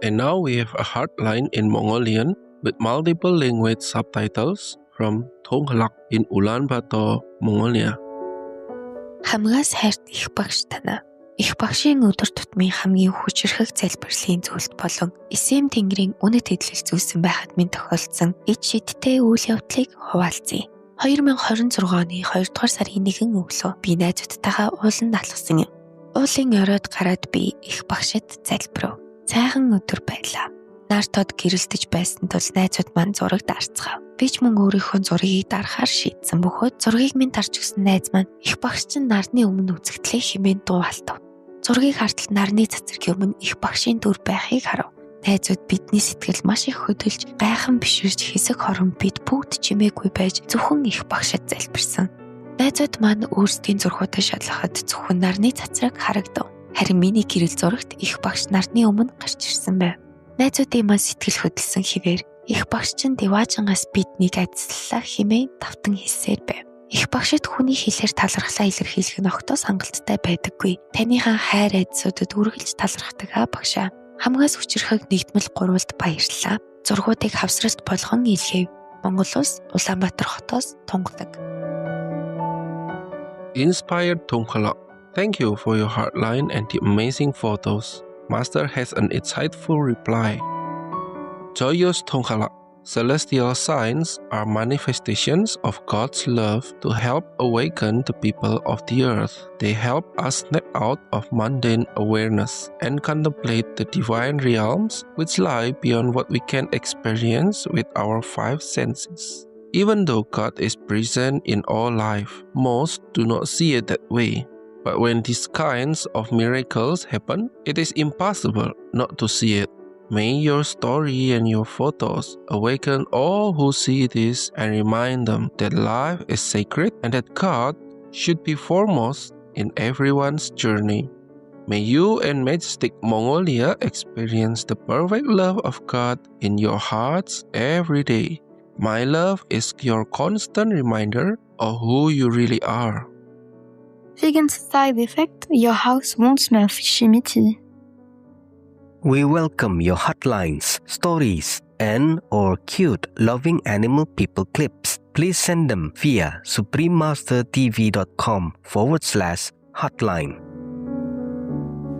And now we have a hotline in Mongolian with multiple language subtitles from Thonghalak in Ulaanbaatar, Mongolia. Хамгаас хайрт их багш тана. Их багшийн өдөр тутмын хамгийн хүчрхэг залбирлын зүйлт болон эсэм тэнгэрийн үнэт эдлэл зүйлсэн байхад минь тохиолдсон ид шидтэй үйл явдлыг хуваалцъя. 2026 оны 2 дугаар сарын 1 өглөө би найзуудтайгаа ууланд алхсан юм. Уулын оройд гараад би их багшид залбирав. Цайхан өдөр байлаа. Наартод гэрэлтэж байсан тул найзууд маань зураг дарцгаав. Би ч мөн өөрийнхөө зургийг дарахаар шийдсэн бөгөөд зургийг минь дарж өгсөн найз маань их багш чинь нарны өмнө үзэгдлээ хэмээн дуу алдав. Зургийг хартал нарны цацргийн өмнө их багшийн дүр байхыг харав. Найзууд бидний сэтгэл маш их хөдөлж гайхан биширч хэсэг хорон бид бүгд чимээгүй байж зөвхөн их багшид залбирсан. Найзууд маань өөрсдийн зургуудаа шалгахад зөвхөн нарны цацраг харагдав. Харин миний гэрэл зурагт их багш нарны өмнө гарч ирсэн байв. Найзуудын маань сэтгэл хөдлсөн хэвээр их багш чинь Деважингаас биднийг ажиллалаа хэмээн давтан хэлсээр байв. Их багшид хүний хэлээр талархлаа илэрхийлэх нь огтос хангалттай байдаггүй. Таныхаа хайр айдсуудад үргэлж талархдаг багшаа. Хамгаас хүчрхэг нэгдмэл гурвалд баярлалаа. Зургуудыг хавсралт болгон илгээв. Монгол улс Улаанбаатар хотоос Thonghalak. Inspired Thonghalak. Thank you for your hotline and the amazing photos. Master has an insightful reply. Joyous Thonghalak. Celestial signs are manifestations of God's love to help awaken the people of the earth. They help us snap out of mundane awareness and contemplate the divine realms which lie beyond what we can experience with our five senses. Even though God is present in all life, most do not see it that way. But when these kinds of miracles happen, it is impossible not to see it. May your story and your photos awaken all who see this and remind them that life is sacred and that God should be foremost in everyone's journey. May you and Majestic Mongolia experience the perfect love of God in your hearts every day. My love is your constant reminder of who you really are. Vegan side effect, your house won't smell fishy meaty. We welcome your hotlines, stories, and/or cute loving animal people clips. Please send them via suprememastertv.com/hotline.